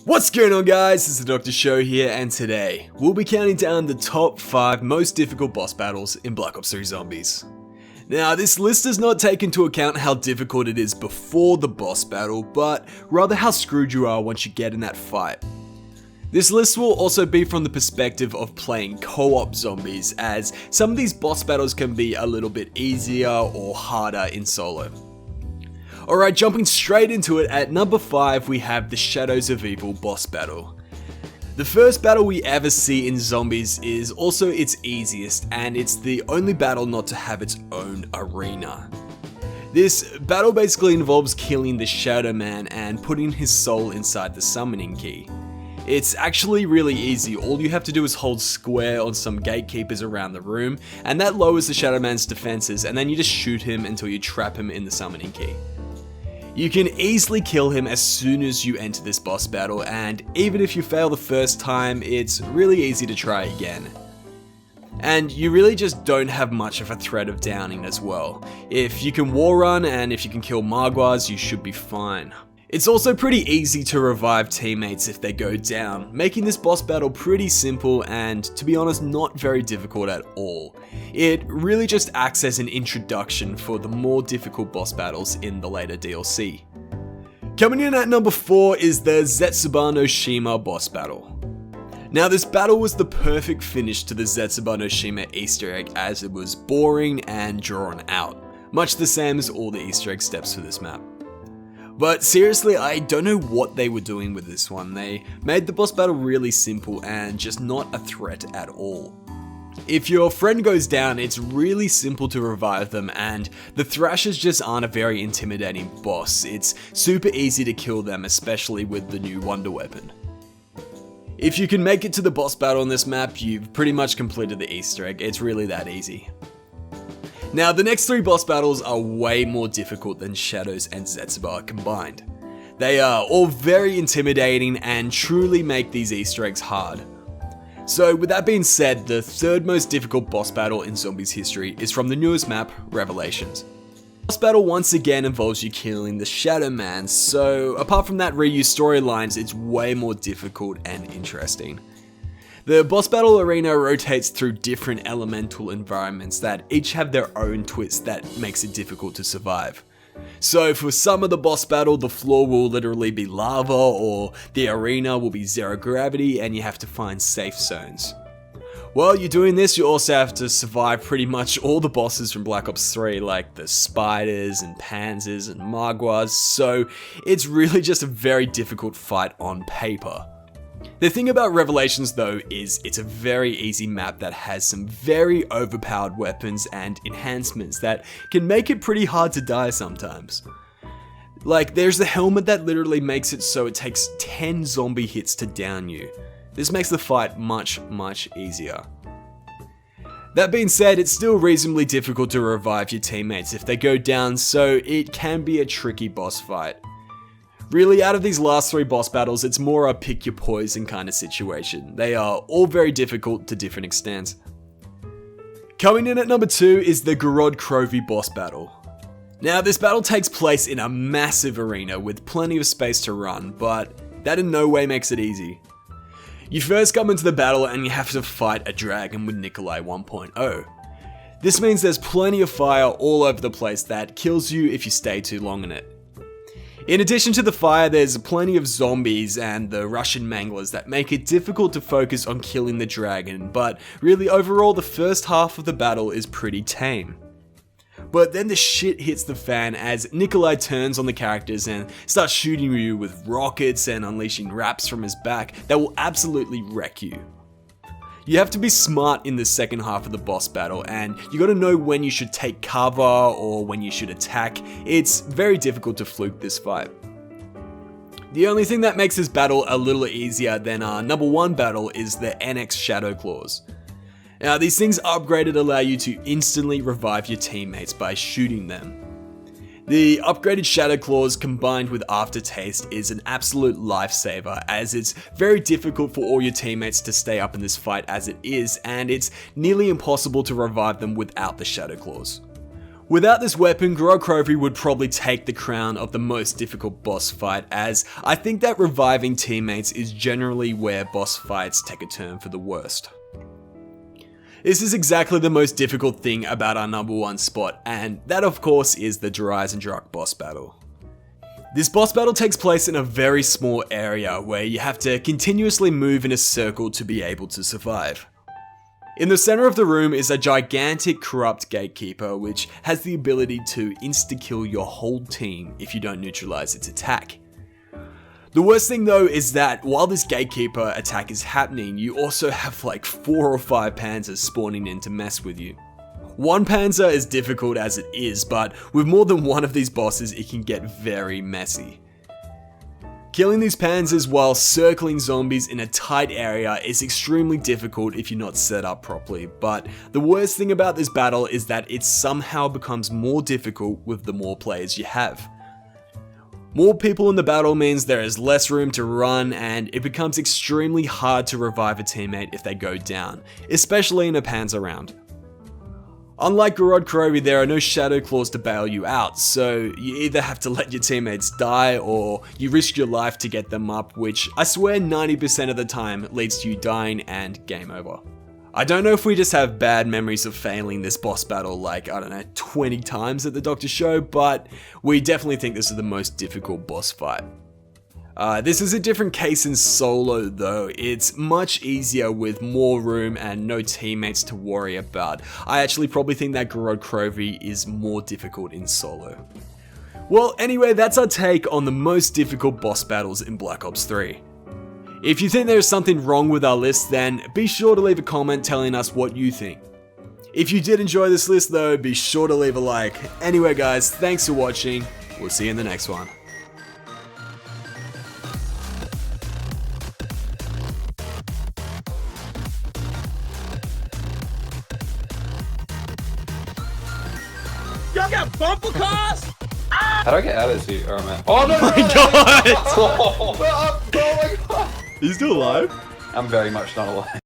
What's going on, guys? It's the Dr. Show here, and today we'll be counting down the top 5 most difficult boss battles in Black Ops 3 Zombies. Now, this list does not take into account how difficult it is before the boss battle, but rather how screwed you are once you get in that fight. This list will also be from the perspective of playing co-op zombies, as some of these boss battles can be a little bit easier or harder in solo. Alright, jumping straight into it, at number 5 we have the Shadows of Evil boss battle. The first battle we ever see in Zombies is also its easiest, and it's the only battle not to have its own arena. This battle basically involves killing the Shadow Man and putting his soul inside the summoning key. It's actually really easy. All you have to do is hold square on some gatekeepers around the room, and that lowers the Shadow Man's defenses, and then you just shoot him until you trap him in the summoning key. You can easily kill him as soon as you enter this boss battle, and even if you fail the first time, it's really easy to try again. And you really just don't have much of a threat of downing as well. If you can wall run and if you can kill Magwas, you should be fine. It's also pretty easy to revive teammates if they go down, making this boss battle pretty simple and, to be honest, not very difficult at all. It really just acts as an introduction for the more difficult boss battles in the later DLC. Coming in at number 4 is the Zetsubou No Shima boss battle. Now, this battle was the perfect finish to the Zetsubou No Shima Easter egg, as it was boring and drawn out, much the same as all the Easter egg steps for this map. But seriously, I don't know what they were doing with this one. They made the boss battle really simple and just not a threat at all. If your friend goes down, it's really simple to revive them, and the Thrashers just aren't a very intimidating boss. It's super easy to kill them, especially with the new Wonder Weapon. If you can make it to the boss battle on this map, you've pretty much completed the Easter egg. It's really that easy. Now, the next 3 boss battles are way more difficult than Shadows and Zetsubou combined. They are all very intimidating and truly make these Easter eggs hard. So with that being said, the 3rd most difficult boss battle in Zombies history is from the newest map, Revelations. The boss battle once again involves you killing the Shadow Man, so apart from that reused storylines, it's way more difficult and interesting. The boss battle arena rotates through different elemental environments that each have their own twist that makes it difficult to survive. So for some of the boss battle, the floor will literally be lava, or the arena will be zero gravity and you have to find safe zones. While you're doing this, you also have to survive pretty much all the bosses from Black Ops 3, like the spiders and panzers and magwas, so it's really just a very difficult fight on paper. The thing about Revelations though is it's a very easy map that has some very overpowered weapons and enhancements that can make it pretty hard to die sometimes. Like, there's the helmet that literally makes it so it takes 10 zombie hits to down you. This makes the fight much easier. That being said, it's still reasonably difficult to revive your teammates if they go down, so it can be a tricky boss fight. Really, out of these last 3 boss battles, it's more a pick your poison kind of situation. They are all very difficult to different extents. Coming in at number 2 is the Gorod Krovi boss battle. Now, this battle takes place in a massive arena with plenty of space to run, but that in no way makes it easy. You first come into the battle and you have to fight a dragon with Nikolai 1.0. This means there's plenty of fire all over the place that kills you if you stay too long in it. In addition to the fire, there's plenty of zombies and the Russian manglers that make it difficult to focus on killing the dragon, but really overall the first half of the battle is pretty tame. But then the shit hits the fan as Nikolai turns on the characters and starts shooting you with rockets and unleashing raps from his back that will absolutely wreck you. You have to be smart in the second half of the boss battle, and you gotta know when you should take cover or when you should attack. It's very difficult to fluke this fight. The only thing that makes this battle a little easier than our number 1 battle is the NX Shadow Claws. Now, these things upgraded allow you to instantly revive your teammates by shooting them. The upgraded Shadow Claws combined with Aftertaste is an absolute lifesaver, as it's very difficult for all your teammates to stay up in this fight as it is, and it's nearly impossible to revive them without the Shadow Claws. Without this weapon, Gorod Krovi would probably take the crown of the most difficult boss fight, as I think that reviving teammates is generally where boss fights take a turn for the worst. This is exactly the most difficult thing about our number 1 spot, and that of course is the Eisendrache boss battle. This boss battle takes place in a very small area where you have to continuously move in a circle to be able to survive. In the center of the room is a gigantic corrupt gatekeeper which has the ability to insta-kill your whole team if you don't neutralize its attack. The worst thing though is that while this gatekeeper attack is happening, you also have like 4 or 5 panzers spawning in to mess with you. One panzer is difficult as it is, but with more than one of these bosses it can get very messy. Killing these panzers while circling zombies in a tight area is extremely difficult if you're not set up properly, but the worst thing about this battle is that it somehow becomes more difficult with the more players you have. More people in the battle means there is less room to run, and it becomes extremely hard to revive a teammate if they go down, especially in a panzer round. Unlike Gorod Krovi, there are no shadow claws to bail you out, so you either have to let your teammates die or you risk your life to get them up, which I swear 90% of the time leads to you dying and game over. I don't know if we just have bad memories of failing this boss battle like, 20 times at the Doctor Show, but we definitely think this is the most difficult boss fight. This is a different case in solo though. It's much easier with more room and no teammates to worry about. I actually probably think that Gorod Krovi is more difficult in solo. Well, anyway, that's our take on the most difficult boss battles in Black Ops 3. If you think there's something wrong with our list, then be sure to leave a comment telling us what you think. If you did enjoy this list though, be sure to leave a like. Anyway guys, thanks for watching. We'll see you in the next one. Y'all got bumper cars? How do I get out of this? Oh, man. Oh, no, my god! Oh my god! He's still alive? I'm very much not alive.